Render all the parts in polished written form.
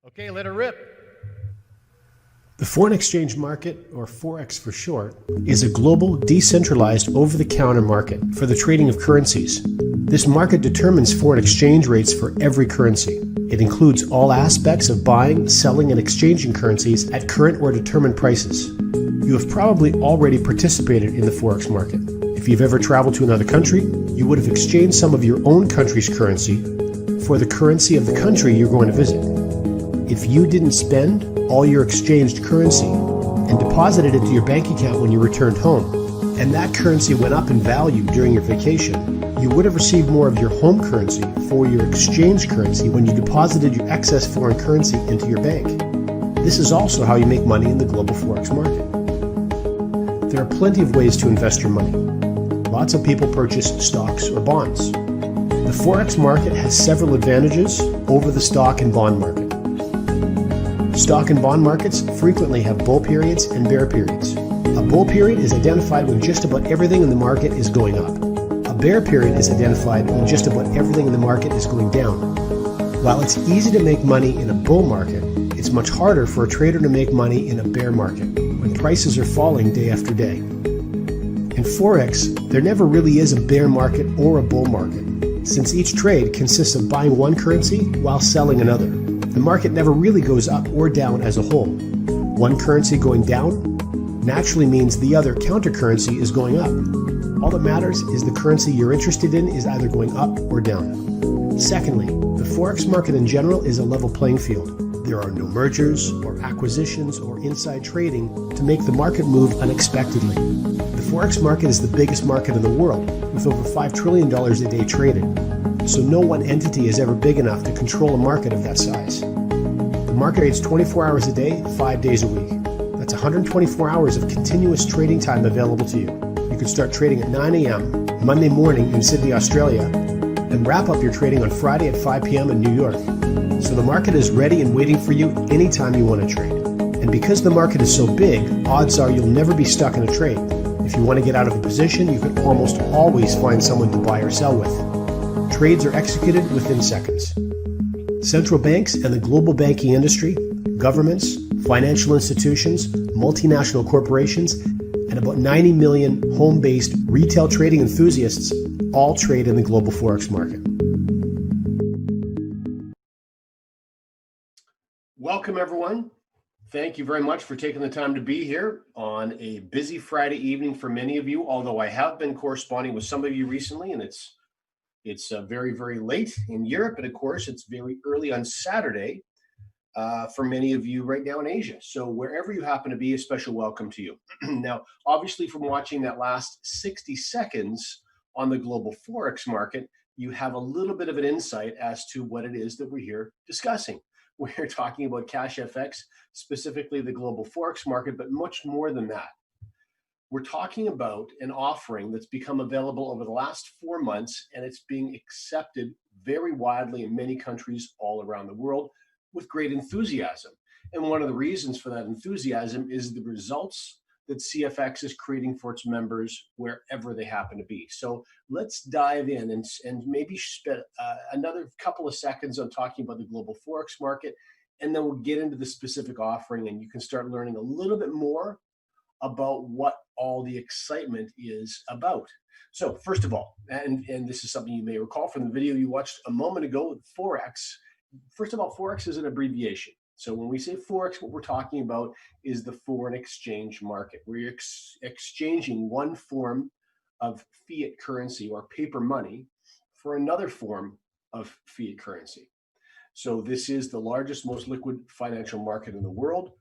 Okay, let her rip. The foreign exchange market, or Forex for short, is a global, decentralized, over-the-counter market for the trading of currencies. This market determines foreign exchange rates for every currency. It includes all aspects of buying, selling, and exchanging currencies at current or determined prices. You have probably already participated in the Forex market. If you've ever traveled to another country, you would have exchanged some of your own country's currency for the currency of the country you're going to visit. If you didn't spend all your exchanged currency and deposited it to your bank account when you returned home, and that currency went up in value during your vacation, you would have received more of your home currency for your exchange currency when you deposited your excess foreign currency into your bank. This is also how you make money in the global Forex market. There are plenty of ways to invest your money. Lots of people purchase stocks or bonds. The Forex market has several advantages over the stock and bond market. Stock and bond markets frequently have bull periods and bear periods. A bull period is identified when just about everything in the market is going up. A bear period is identified when just about everything in the market is going down. While it's easy to make money in a bull market, it's much harder for a trader to make money in a bear market when prices are falling day after day. In Forex, there never really is a bear market or a bull market, since each trade consists of buying one currency while selling another. The market never really goes up or down as a whole. One currency going down naturally means the other counter currency is going up. All that matters is the currency you're interested in is either going up or down. Secondly, the Forex market in general is a level playing field. There are no mergers or acquisitions or inside trading to make the market move unexpectedly. The Forex market is the biggest market in the world, with over $5 trillion a day traded. So no one entity is ever big enough to control a market of that size. The market trades 24 hours a day, 5 days a week. That's 124 hours of continuous trading time available to you. You can start trading at 9 a.m. Monday morning in Sydney, Australia, and wrap up your trading on Friday at 5 p.m. in New York. So the market is ready and waiting for you anytime you want to trade. And because the market is so big, odds are you'll never be stuck in a trade. If you want to get out of a position, you can almost always find someone to buy or sell with. Trades are executed within seconds. Central banks and the global banking industry, governments, financial institutions, multinational corporations, and about 90 million home-based retail trading enthusiasts all trade in the global Forex market. Welcome, everyone. Thank you very much for taking the time to be here on a busy Friday evening for many of you, although I have been corresponding with some of you recently, and it's very, very late in Europe, and of course, it's very early on Saturday for many of you right now in Asia. So wherever you happen to be, a special welcome to you. Now, obviously, from watching that last 60 seconds on the global Forex market, you have a little bit of an insight as to what it is that we're here discussing. We're talking about cash FX, specifically the global Forex market, but much more than that. We're talking about an offering that's become available over the last 4 months, and it's being accepted very widely in many countries all around the world with great enthusiasm. And one of the reasons for that enthusiasm is the results that CFX is creating for its members wherever they happen to be. So let's dive in and maybe spend another couple of seconds on talking about the global Forex market, and then we'll get into the specific offering, and you can start learning a little bit more about what all the excitement is about. So first of all, and this is something you may recall from the video you watched a moment ago with Forex. First of all, Forex is an abbreviation. So when we say Forex, what we're talking about is the foreign exchange market, where you're exchanging one form of fiat currency or paper money for another form of fiat currency. So this is the largest, most liquid financial market in the world.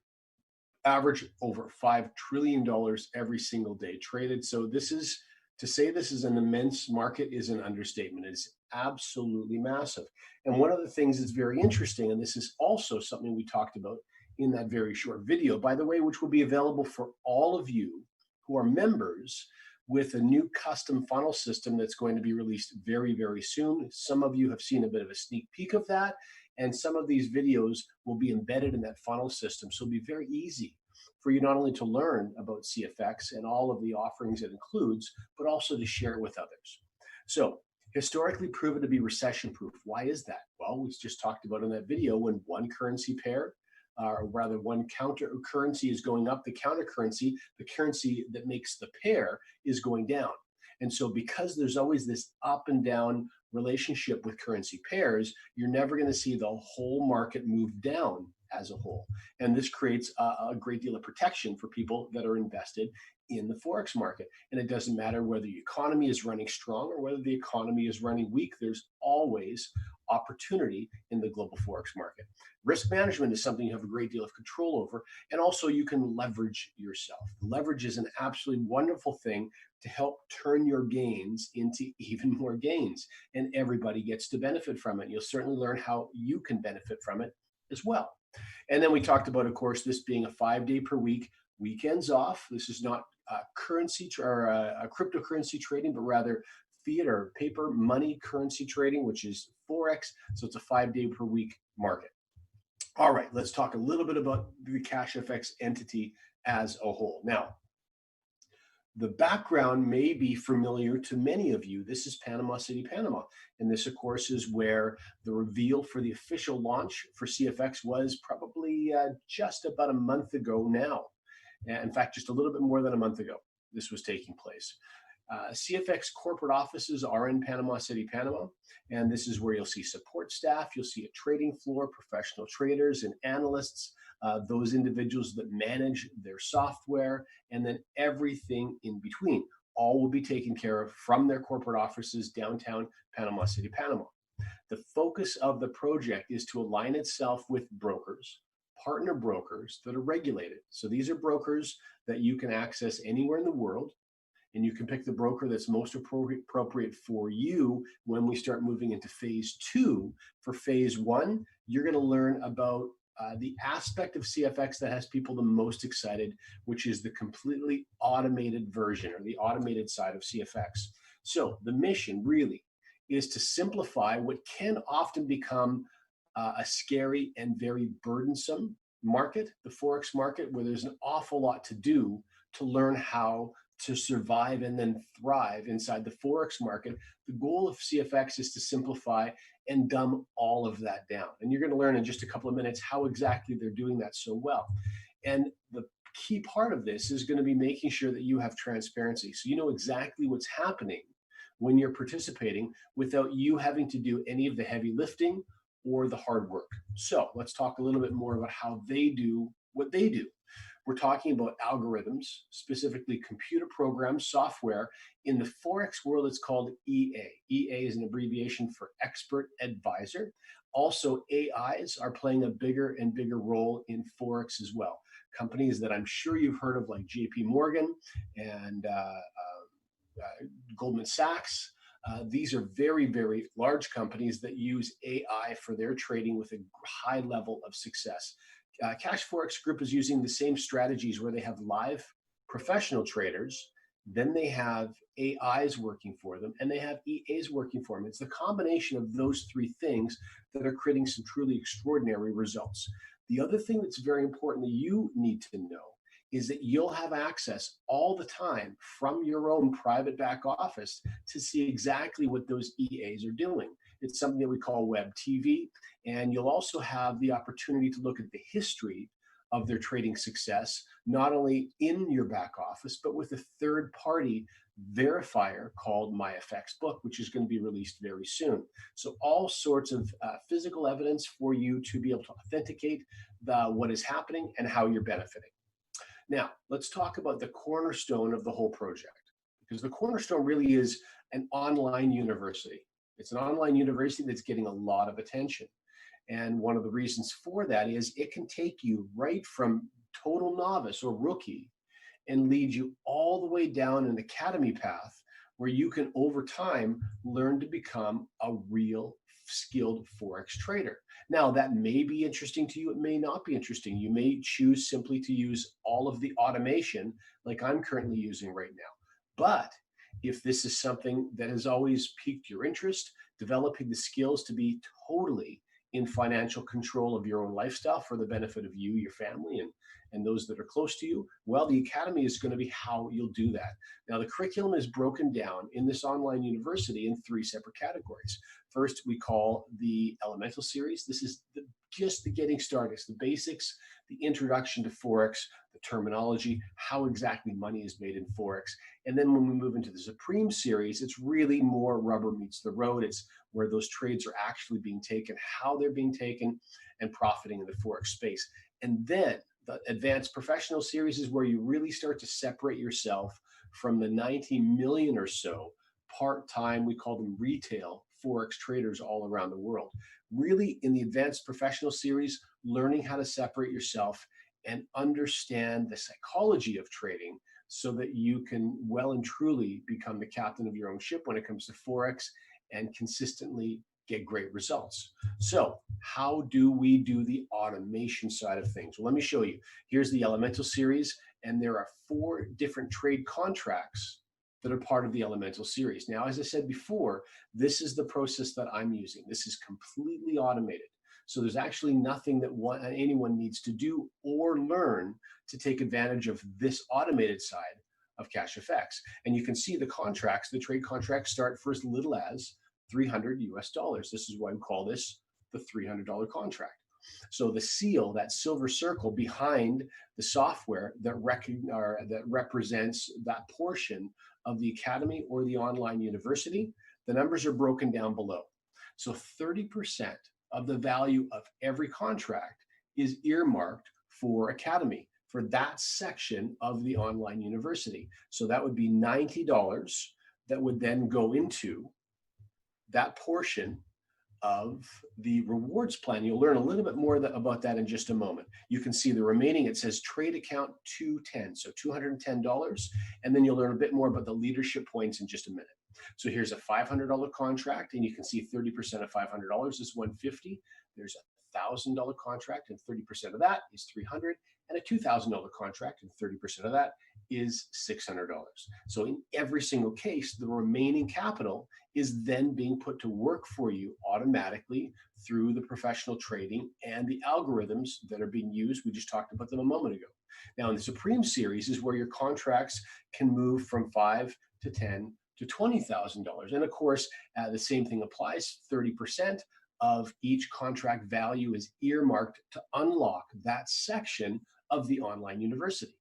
Average over $5 trillion every single day traded. So to say this is an immense market is an understatement. It's absolutely massive. And one of the things that's very interesting, and this is also something we talked about in that very short video, by the way, which will be available for all of you who are members with a new custom funnel system that's going to be released very, very soon. Some of you have seen a bit of a sneak peek of that. And some of these videos will be embedded in that funnel system. So it'll be very easy for you not only to learn about CFX and all of the offerings it includes, but also to share it with others. So Historically proven to be recession proof. Why is that? Well, we just talked about in that video when one currency pair, or rather one counter currency is going up, the currency that makes the pair is going down. And so because there's always this up and down relationship with currency pairs, you're never going to see the whole market move down as a whole. And this creates a great deal of protection for people that are invested in the Forex market. And it doesn't matter whether the economy is running strong or whether the economy is running weak, there's always opportunity in the global Forex market. Risk management is something you have a great deal of control over, and also you can leverage yourself. Leverage is an absolutely wonderful thing to help turn your gains into even more gains, and everybody gets to benefit from it. You'll certainly learn how you can benefit from it as well. And then we talked about, of course, this being a 5-day per week, weekends off. This is not currency or a cryptocurrency trading, but rather fiat or paper money currency trading, which is Forex. So it's a 5-day per week market. All right, let's talk a little bit about the CashFX entity as a whole. Now, the background may be familiar to many of you. This is Panama City, Panama. And this, of course, is where the reveal for the official launch for CFX was probably just about a month ago now. In fact, just a little bit more than a month ago, this was taking place. CFX corporate offices are in Panama City, Panama, and this is where you'll see support staff, you'll see a trading floor, professional traders and analysts, those individuals that manage their software, and then everything in between. All will be taken care of from their corporate offices downtown Panama City, Panama. The focus of the project is to align itself with brokers, partner brokers that are regulated. So these are brokers that you can access anywhere in the world, and you can pick the broker that's most appropriate for you when we start moving into phase 2. For phase 1, you're going to learn about the aspect of CFX that has people the most excited, which is the completely automated version or the automated side of CFX. So the mission really is to simplify what can often become a scary and very burdensome market, the Forex market, where there's an awful lot to do to learn how to survive and then thrive inside the Forex market. The goal of CFX is to simplify and dumb all of that down. And you're going to learn in just a couple of minutes how exactly they're doing that so well. And the key part of this is going to be making sure that you have transparency. So you know exactly what's happening when you're participating without you having to do any of the heavy lifting or the hard work. So let's talk a little bit more about how they do what they do. We're talking about algorithms, specifically computer program software. In the Forex world, it's called EA. EA is an abbreviation for expert advisor. Also, AIs are playing a bigger and bigger role in Forex as well. Companies that I'm sure you've heard of, like JP Morgan and Goldman Sachs. These are very, very large companies that use AI for their trading with a high level of success. Cash Forex Group is using the same strategies where they have live professional traders, then they have AIs working for them, and they have EAs working for them. It's the combination of those three things that are creating some truly extraordinary results. The other thing that's very important that you need to know is that you'll have access all the time from your own private back office to see exactly what those EAs are doing. It's something that we call web TV, and you'll also have the opportunity to look at the history of their trading success, not only in your back office, but with a third-party verifier called MyFXBook, which is going to be released very soon. So all sorts of physical evidence for you to be able to authenticate what is happening and how you're benefiting. Now, let's talk about the cornerstone of the whole project, because the cornerstone really is an online university. It's an online university that's getting a lot of attention. And one of the reasons for that is it can take you right from total novice or rookie and lead you all the way down an academy path where you can, over time, learn to become a real skilled Forex trader. Now, that may be interesting to you. It may not be interesting. You may choose simply to use all of the automation like I'm currently using right now. But if this is something that has always piqued your interest, developing the skills to be totally in financial control of your own lifestyle for the benefit of you, your family, and those that are close to you, well, the academy is going to be how you'll do that. Now, the curriculum is broken down in this online university in 3 separate categories. First, we call the elemental series. This is just the getting started. It's the basics, the introduction to Forex, the terminology, how exactly money is made in Forex. And then when we move into the Supreme series, it's really more rubber meets the road. It's where those trades are actually being taken, how they're being taken, and profiting in the Forex space. And then the advanced professional series is where you really start to separate yourself from the 90 million or so part-time, we call them retail Forex traders all around the world. Really, in the advanced professional series, learning how to separate yourself and understand the psychology of trading so that you can well and truly become the captain of your own ship when it comes to Forex and consistently get great results. So how do we do the automation side of things? Well, let me show you. Here's the elemental series, and there are 4 different trade contracts that are part of the elemental series. Now, as I said before, this is the process that I'm using. This is completely automated. So there's actually nothing that anyone needs to do or learn to take advantage of this automated side of CashFX. And you can see the contracts, the trade contracts start for as little as $300 US. This is why we call this the $300 contract. So the seal, that silver circle behind the software that represents that portion of the academy or the online university, the numbers are broken down below. So 30% of the value of every contract is earmarked for academy, for that section of the online university. So that would be $90 that would then go into that portion of the rewards plan. You'll learn a little bit more about that in just a moment. You can see the remaining, it says trade account 210, so $210, and then you'll learn a bit more about the leadership points in just a minute. So here's a $500 contract, and you can see 30% of $500 is $150. There's a $1,000 contract, and 30% of that is $300, and a $2,000 contract, and 30% of that is $600. So in every single case, the remaining capital is then being put to work for you automatically through the professional trading and the algorithms that are being used. We just talked about them a moment ago. Now, in the Supreme series is where your contracts can move from $5 to $10 to $20,000. And of course, the same thing applies. 30% of each contract value is earmarked to unlock that section of the online university.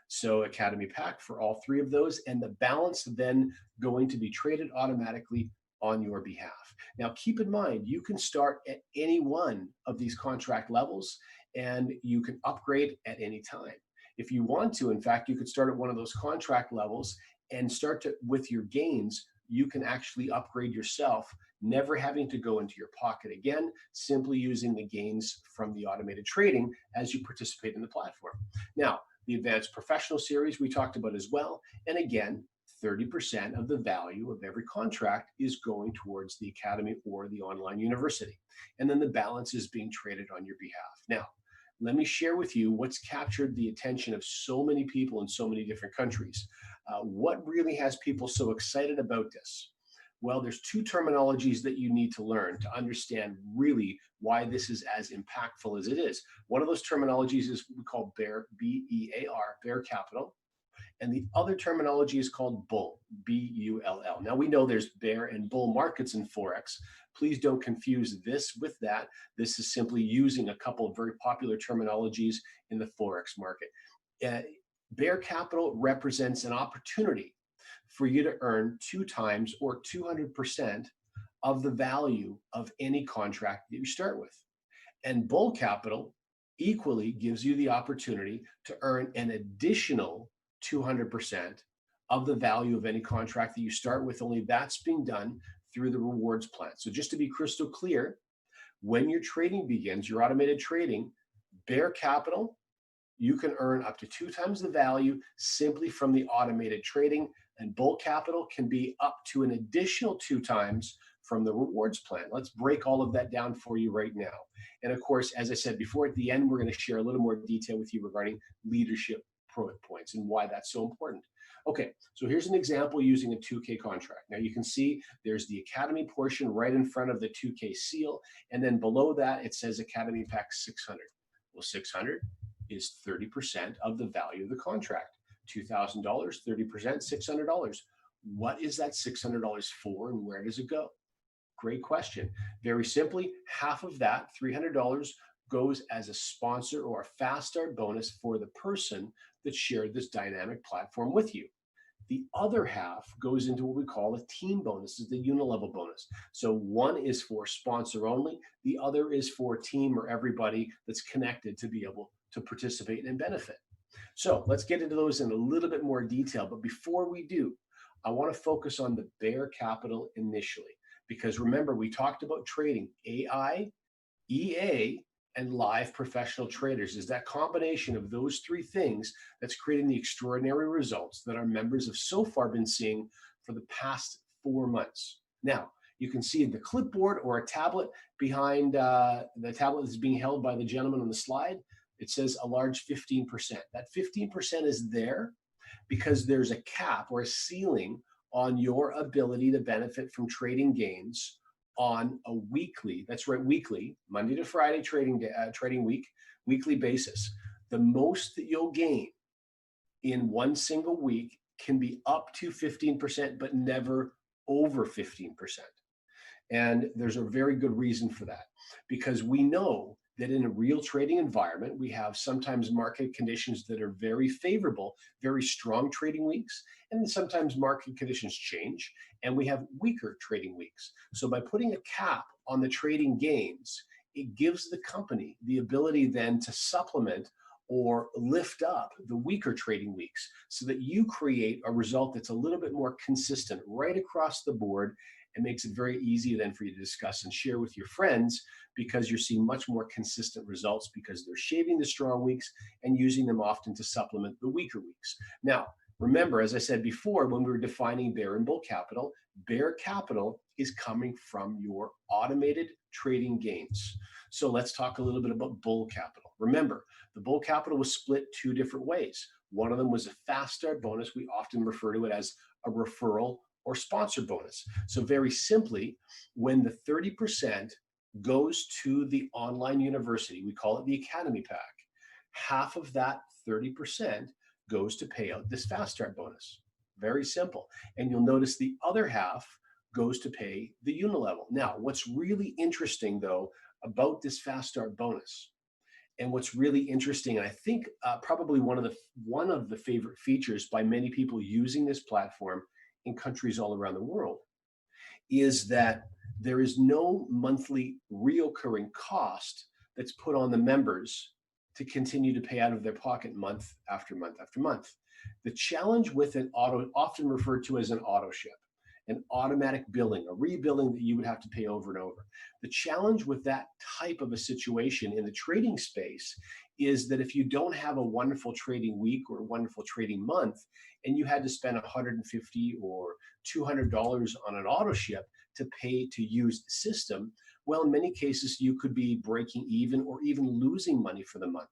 So Academy Pack for all 3 of those, and the balance then going to be traded automatically on your behalf. Now, keep in mind, you can start at any one of these contract levels, and you can upgrade at any time. If you want to, in fact, you could start at one of those contract levels and start with your gains. You can actually upgrade yourself, never having to go into your pocket again, simply using the gains from the automated trading as you participate in the platform. Now, the advanced professional series we talked about as well. And again, 30% of the value of every contract is going towards the academy or the online university. And then the balance is being traded on your behalf. Now, let me share with you what's captured the attention of so many people in so many different countries. What really has people so excited about this? Well, there's 2 terminologies that you need to learn to understand really why this is as impactful as it is. One of those terminologies is we call bear, B-E-A-R, bear capital. And the other terminology is called bull, B-U-L-L. Now, we know there's bear and bull markets in Forex. Please don't confuse this with that. This is simply using a couple of very popular terminologies in the Forex market. Bear capital represents an opportunity for you to earn 2 times or 200% of the value of any contract that you start with. And bull capital equally gives you the opportunity to earn an additional 200% of the value of any contract that you start with, only that's being done through the rewards plan. So just to be crystal clear, when your trading begins, your automated trading, bear capital, you can earn up to 2 times the value simply from the automated trading, and bull capital can be up to an additional 2 times from the rewards plan. Let's break all of that down for you right now. And of course, as I said before, at the end, we're going to share a little more detail with you regarding leadership points and why that's so important. Okay, so here's an example using a 2K contract. Now you can see there's the Academy portion right in front of the 2K seal, and then below that it says Academy Pack 600. Well, 600 is 30% of the value of the contract. $2,000, 30%, $600. What is that $600 for and where does it go? Great question. Very simply, half of that, $300, goes as a sponsor or a fast start bonus for the person that shared this dynamic platform with you. The other half goes into what we call a team bonus, is the unilevel bonus. So one is for sponsor only, the other is for team or everybody that's connected to be able to participate and benefit. So let's get into those in a little bit more detail. But before we do, I want to focus on the bare capital initially, because remember, we talked about trading AI, EA, and live professional traders. Is that combination of those three things that's creating the extraordinary results that our members have so far been seeing for the past 4 months. Now, you can see in the clipboard or a tablet behind the tablet that's being held by the gentleman on the slide, it says a large 15%. That 15% is there because there's a cap or a ceiling on your ability to benefit from trading gains on a weekly, that's right, weekly, Monday to Friday trading week, weekly basis. The most that you'll gain in one single week can be up to 15%, but never over 15%. And there's a very good reason for that, because we know that in a real trading environment, we have sometimes market conditions that are very favorable, very strong trading weeks, and then sometimes market conditions change and we have weaker trading weeks. So by putting a cap on the trading gains, it gives the company the ability then to supplement or lift up the weaker trading weeks so that you create a result that's a little bit more consistent right across the board. It makes it very easy then for you to discuss and share with your friends, because you're seeing much more consistent results because they're shaving the strong weeks and using them often to supplement the weaker weeks. Now, remember, as I said before, when we were defining bare and bull capital is coming from your automated trading gains. So let's talk a little bit about bull capital. Remember, the bull capital was split two different ways. One of them was a fast start bonus. We often refer to it as a referral or sponsor bonus. So very simply, when the 30% goes to the online university, we call it the Academy Pack, half of that 30% goes to pay out this fast start bonus. Very simple. And you'll notice the other half goes to pay the unilevel. Now, what's really interesting though about this fast start bonus, and what's really interesting, and I think probably one of the favorite features by many people using this platform in countries all around the world, is that there is no monthly reoccurring cost that's put on the members to continue to pay out of their pocket month after month after month. The challenge with an often referred to as an auto ship, an automatic billing, a rebilling that you would have to pay over and over. The challenge with that type of a situation in the trading space is that if you don't have a wonderful trading week or a wonderful trading month, and you had to spend $150 or $200 on an auto ship to pay to use the system, well, in many cases, you could be breaking even or even losing money for the month.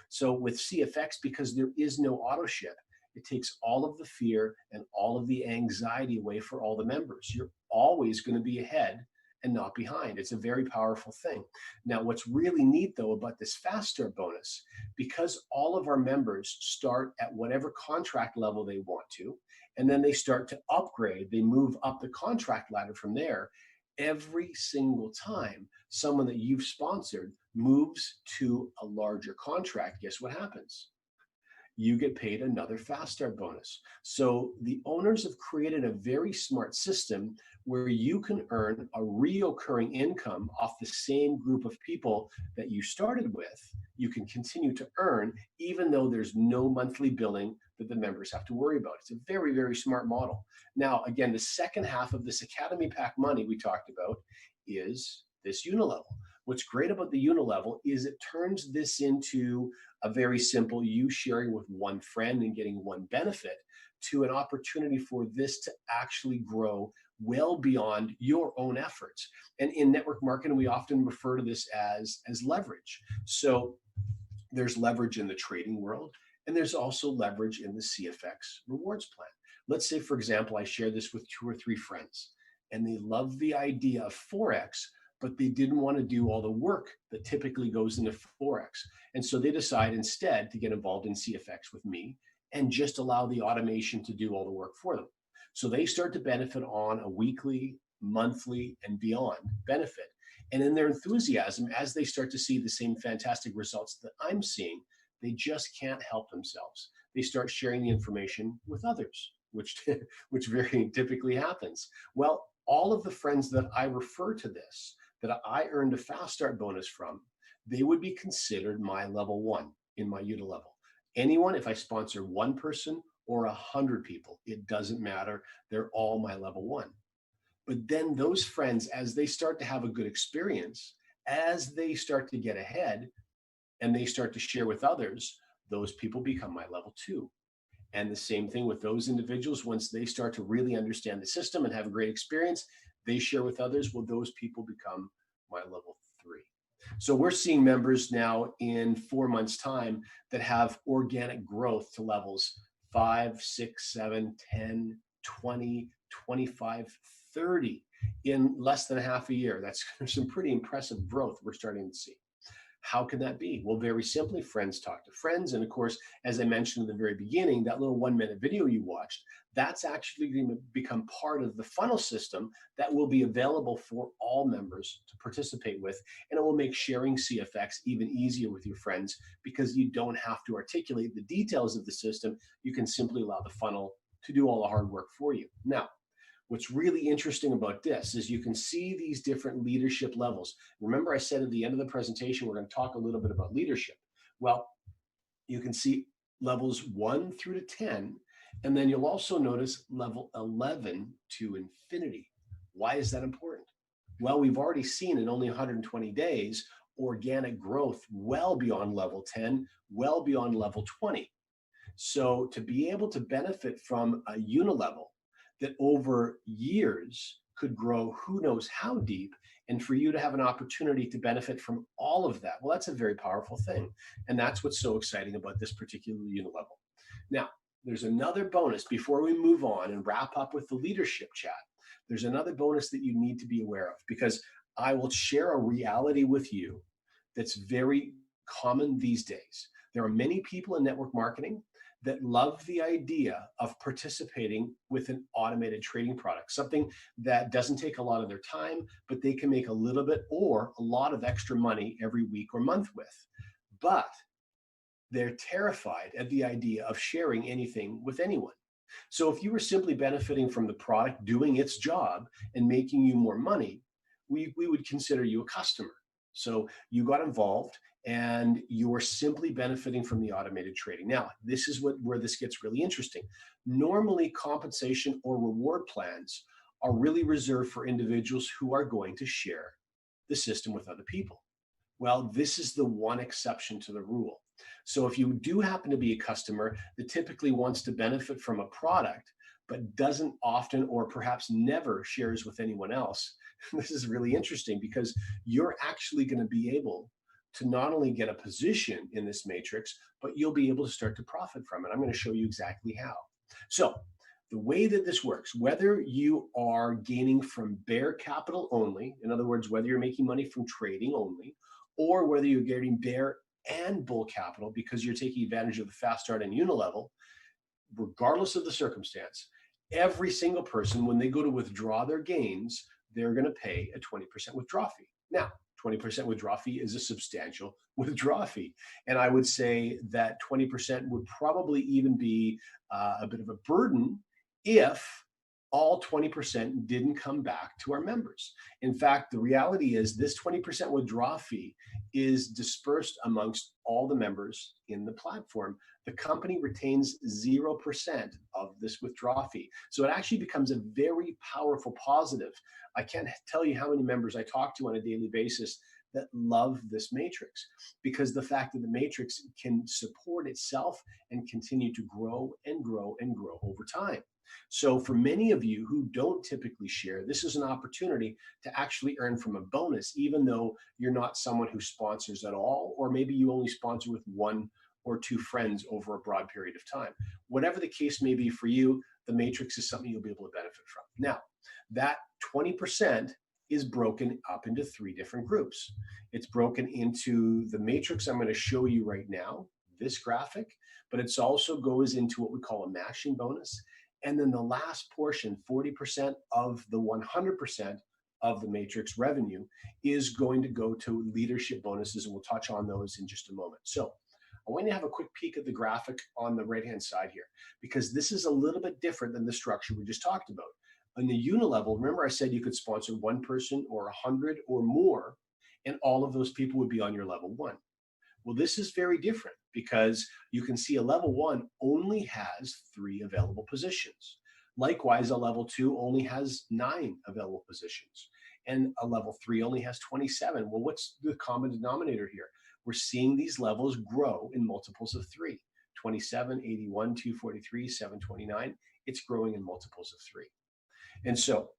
So with CFX, because there is no auto ship, it takes all of the fear and all of the anxiety away for all the members. You're always going to be ahead and not behind. It's a very powerful thing. Now, what's really neat though about this fast start bonus, because all of our members start at whatever contract level they want to, and then they start to upgrade, they move up the contract ladder from there. Every single time someone that you've sponsored moves to a larger contract, guess what happens? You get paid another fast start bonus. So the owners have created a very smart system where you can earn a reoccurring income off the same group of people that you started with. You can continue to earn even though there's no monthly billing that the members have to worry about. It's a very, very smart model. Now, again, the second half of this Academy Pack money we talked about is this unilevel. What's great about the unilevel is it turns this into a very simple you sharing with one friend and getting one benefit to an opportunity for this to actually grow well beyond your own efforts. And in network marketing, we often refer to this as leverage. So there's leverage in the trading world And there's also leverage in the CFX rewards plan. Let's say, for example, I share this with 2 or 3 friends and they love the idea of Forex, but they didn't want to do all the work that typically goes into Forex. And so they decide instead to get involved in CFX with me and just allow the automation to do all the work for them. So they start to benefit on a weekly, monthly, and beyond benefit. And in their enthusiasm, as they start to see the same fantastic results that I'm seeing, they just can't help themselves. They start sharing the information with others, which, which very typically happens. Well, all of the friends that I refer to this, that I earned a fast start bonus from, they would be considered my level 1 in my UTA level. Anyone, if I sponsor 1 person or 100 people, it doesn't matter. They're all my level 1. But then those friends, as they start to have a good experience, as they start to get ahead and they start to share with others, those people become my level 2. And the same thing with those individuals, once they start to really understand the system and have a great experience, they share with others, well, those people become my level 3. So we're seeing members now in 4 months' time that have organic growth to levels 5, 6, 7, 10, 20, 25, 30 in less than half a year. That's some pretty impressive growth we're starting to see. How can that be? Well, very simply, friends talk to friends. And of course, as I mentioned in the very beginning, that little 1-minute video you watched, that's actually going to become part of the funnel system that will be available for all members to participate with. And it will make sharing CFX even easier with your friends because you don't have to articulate the details of the system. You can simply allow the funnel to do all the hard work for you. Now, what's really interesting about this is you can see these different leadership levels. Remember, I said at the end of the presentation, we're going to talk a little bit about leadership. Well, you can see levels 1 through to 10, and then you'll also notice level 11 to infinity. Why is that important? Well, we've already seen in only 120 days organic growth well beyond level 10, well beyond level 20. So to be able to benefit from a unilevel that over years could grow who knows how deep, and for you to have an opportunity to benefit from all of that, well, that's a very powerful thing. And that's what's so exciting about this particular unilevel. Now, there's another bonus before we move on and wrap up with the leadership chat. There's another bonus that you need to be aware of, because I will share a reality with you that's very common these days. There are many people in network marketing that love the idea of participating with an automated trading product, something that doesn't take a lot of their time, but they can make a little bit or a lot of extra money every week or month with. But they're terrified at the idea of sharing anything with anyone. So if you were simply benefiting from the product doing its job and making you more money, we would consider you a customer. So you got involved and you are simply benefiting from the automated trading. Now, this is where this gets really interesting. Normally, compensation or reward plans are really reserved for individuals who are going to share the system with other people. Well, this is the one exception to the rule. So if you do happen to be a customer that typically wants to benefit from a product, but doesn't often or perhaps never shares with anyone else, this is really interesting because you're actually going to be able to not only get a position in this matrix, but you'll be able to start to profit from it. I'm going to show you exactly how. So the way that this works, whether you are gaining from bear capital only, in other words, whether you're making money from trading only, or whether you're getting bear and bull capital because you're taking advantage of the fast start and unilevel, regardless of the circumstance, every single person, when they go to withdraw their gains, they're going to pay a 20% withdrawal fee. Now, 20% withdrawal fee is a substantial withdrawal fee. And I would say that 20% would probably even be a bit of a burden if all 20% didn't come back to our members. In fact, the reality is this 20% withdrawal fee is dispersed amongst all the members in the platform. The company retains 0% of this withdrawal fee. So it actually becomes a very powerful positive. I can't tell you how many members I talk to on a daily basis that love this matrix, because the fact that the matrix can support itself and continue to grow and grow and grow over time. So for many of you who don't typically share, this is an opportunity to actually earn from a bonus, even though you're not someone who sponsors at all, or maybe you only sponsor with 1 or 2 friends over a broad period of time. Whatever the case may be for you, the matrix is something you'll be able to benefit from. Now, that 20% is broken up into 3 different groups. It's broken into the matrix I'm going to show you right now, this graphic, but it also goes into what we call a matching bonus. And then the last portion, 40% of the 100% of the matrix revenue, is going to go to leadership bonuses, and we'll touch on those in just a moment. So I want you to have a quick peek at the graphic on the right-hand side here, because this is a little bit different than the structure we just talked about. On the unilevel, remember I said you could sponsor 1 person or 100 or more, and all of those people would be on your level 1. Well, this is very different because you can see a level 1 only has 3 available positions. Likewise, a level 2 only has 9 available positions, and a level 3 only has 27. Well, what's the common denominator here? We're seeing these levels grow in multiples of 3. 27, 81, 243, 729. It's growing in multiples of 3. And so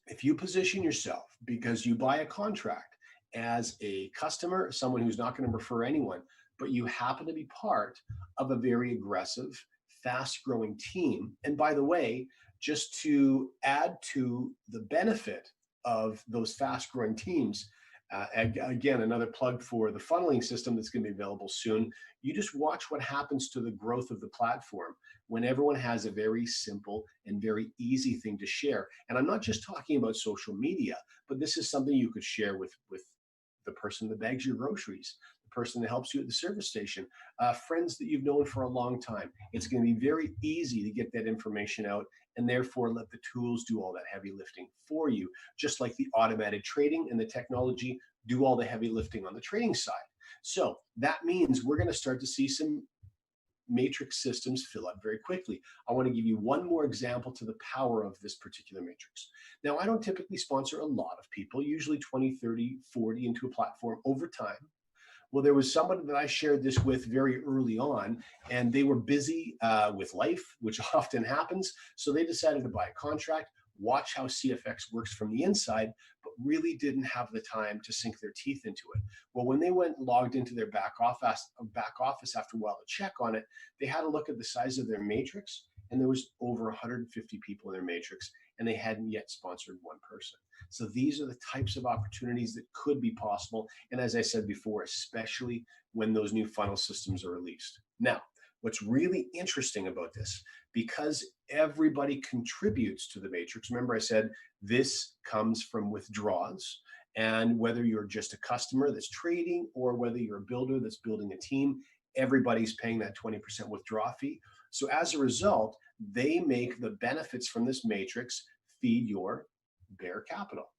if you position yourself because you buy a contract as a customer, someone who's not going to refer anyone, but you happen to be part of a very aggressive, fast-growing team. And by the way, just to add to the benefit of those fast-growing teams, again, another plug for the funneling system that's going to be available soon. You just watch what happens to the growth of the platform when everyone has a very simple and very easy thing to share. And I'm not just talking about social media, but this is something you could share with the person that bags your groceries, the person that helps you at the service station, friends that you've known for a long time. It's going to be very easy to get that information out, and therefore let the tools do all that heavy lifting for you, just like the automated trading and the technology do all the heavy lifting on the trading side. So that means we're going to start to see some matrix systems fill up very quickly. I want to give you one more example to the power of this particular matrix. Now, I don't typically sponsor a lot of people, usually 20, 30, 40 into a platform over time. Well, there was somebody that I shared this with very early on, and they were busy with life, which often happens. So they decided to buy a contract, watch how CFX works from the inside, but really didn't have the time to sink their teeth into it. Well, when they went and logged into their back office after a while to check on it, they had a look at the size of their matrix, and there was over 150 people in their matrix, and they hadn't yet sponsored 1 person. So these are the types of opportunities that could be possible. And as I said before, especially when those new funnel systems are released. Now, what's really interesting about this, because everybody contributes to the matrix, remember I said this comes from withdrawals, and whether you're just a customer that's trading or whether you're a builder that's building a team, everybody's paying that 20% withdrawal fee. So as a result, they make the benefits from this matrix feed your bare capital.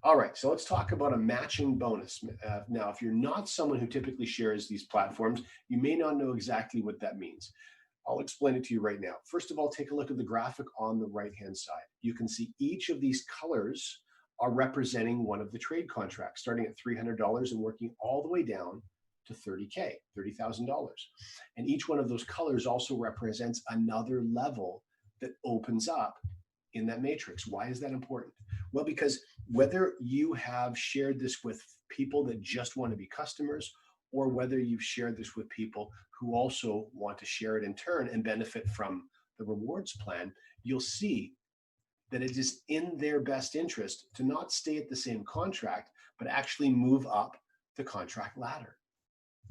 All right, so let's talk about a matching bonus. Now, if you're not someone who typically shares these platforms, you may not know exactly what that means. I'll explain it to you right now. First of all, take a look at the graphic on the right-hand side. You can see each of these colors are representing one of the trade contracts, starting at $300 and working all the way down to $30K, $30,000. And each one of those colors also represents another level that opens up in that matrix. Why is that important? Well, because whether you have shared this with people that just want to be customers, or whether you've shared this with people who also want to share it in turn and benefit from the rewards plan, you'll see that it is in their best interest to not stay at the same contract, but actually move up the contract ladder.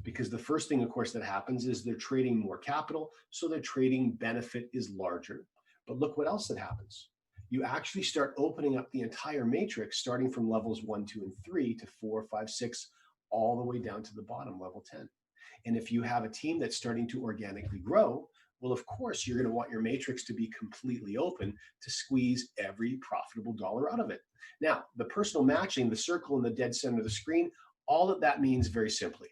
Because the first thing, of course, that happens is they're trading more capital, so their trading benefit is larger. But look what else that happens. You actually start opening up the entire matrix, starting from levels 1, 2, and 3 to 4, 5, 6, all the way down to the bottom, level 10. And if you have a team that's starting to organically grow, well, of course, you're going to want your matrix to be completely open to squeeze every profitable dollar out of it. Now, the personal matching, the circle in the dead center of the screen, all that that means very simply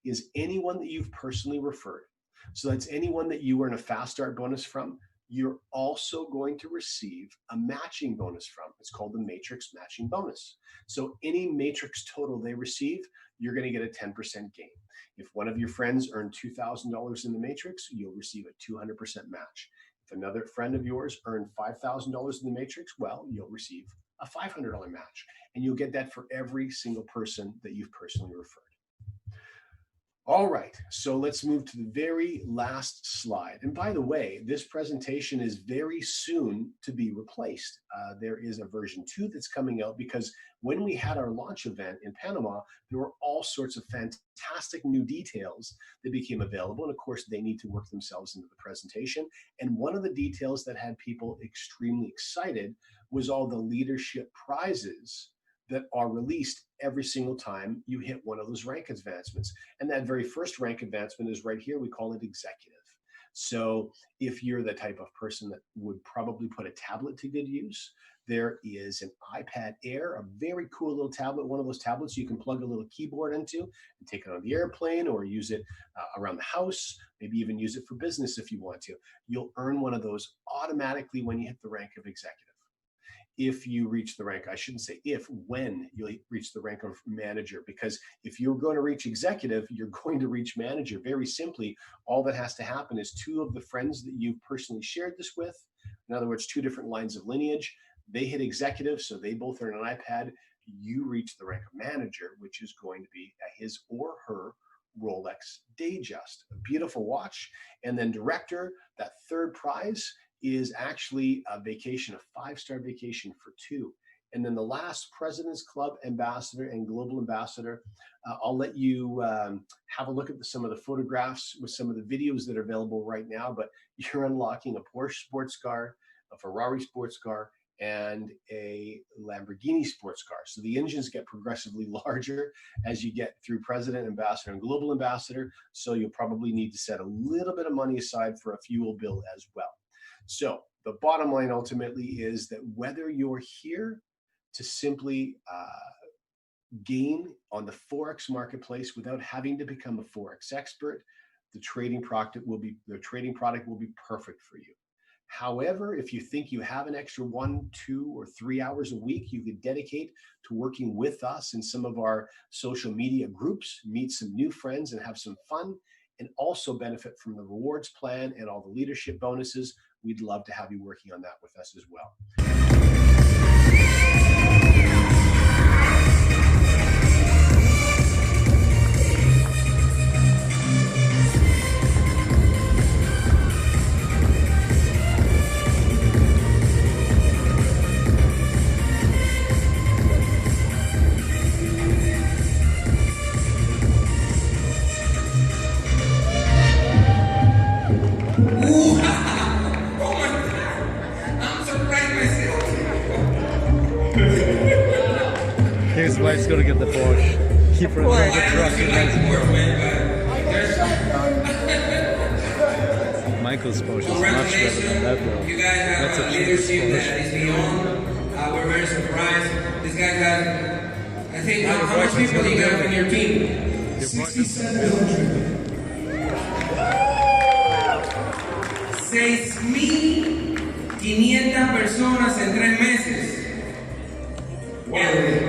is anyone that you've personally referred. So that's anyone that you earn a fast start bonus from, you're also going to receive a matching bonus from. It's called the matrix matching bonus. So any matrix total they receive, you're going to get a 10% gain. If one of your friends earned $2,000 in the matrix, you'll receive a 200% match. If another friend of yours earned $5,000 in the matrix, well, you'll receive a $500 match. And you'll get that for every single person that you've personally referred. All right, so let's move to the very last slide. And by the way, this presentation is very soon to be replaced. There is a version 2 that's coming out because when we had our launch event in Panama, there were all sorts of fantastic new details that became available. And of course, they need to work themselves into the presentation. And one of the details that had people extremely excited was all the leadership prizes that are released every single time you hit one of those rank advancements. And that very first rank advancement is right here. We call it executive. So if you're the type of person that would probably put a tablet to good use, there is an iPad Air, a very cool little tablet, one of those tablets you can plug a little keyboard into and take it on the airplane or use it around the house, maybe even use it for business if you want to. You'll earn one of those automatically when you hit the rank of executive. If you reach the rank, I shouldn't say if, when you'll reach the rank of manager, because if you're going to reach executive, you're going to reach manager. Very simply, all that has to happen is 2 of the friends that you've personally shared this with, in other words, 2 different lines of lineage, they hit executive, so they both earn an iPad. You reach the rank of manager, which is going to be his or her Rolex Datejust, a beautiful watch. And then director, that third prize is actually a vacation, a 5-star vacation for 2. And then the last, President's Club Ambassador and Global Ambassador. I'll let you have a look at some of the photographs with some of the videos that are available right now, but you're unlocking a Porsche sports car, a Ferrari sports car, and a Lamborghini sports car. So the engines get progressively larger as you get through President, Ambassador, and Global Ambassador. So you'll probably need to set a little bit of money aside for a fuel bill as well. So the bottom line ultimately is that whether you're here to simply gain on the Forex marketplace without having to become a Forex expert, the trading product will be perfect for you. However, if you think you have an extra 1, 2, or 3 hours a week you could dedicate to working with us in some of our social media groups, meet some new friends and have some fun, and also benefit from the rewards plan and all the leadership bonuses, we'd love to have you working on that with us as well. His wife's gonna get the Porsche. Keep her in the truck. Michael's Porsche is much better than that though. You guys have That's a leadership Porsche. that is beyond. We're very surprised. This guy has, I think, how much people do you have on your team? 6,700. 6,500 personas en 3 meses. Wow.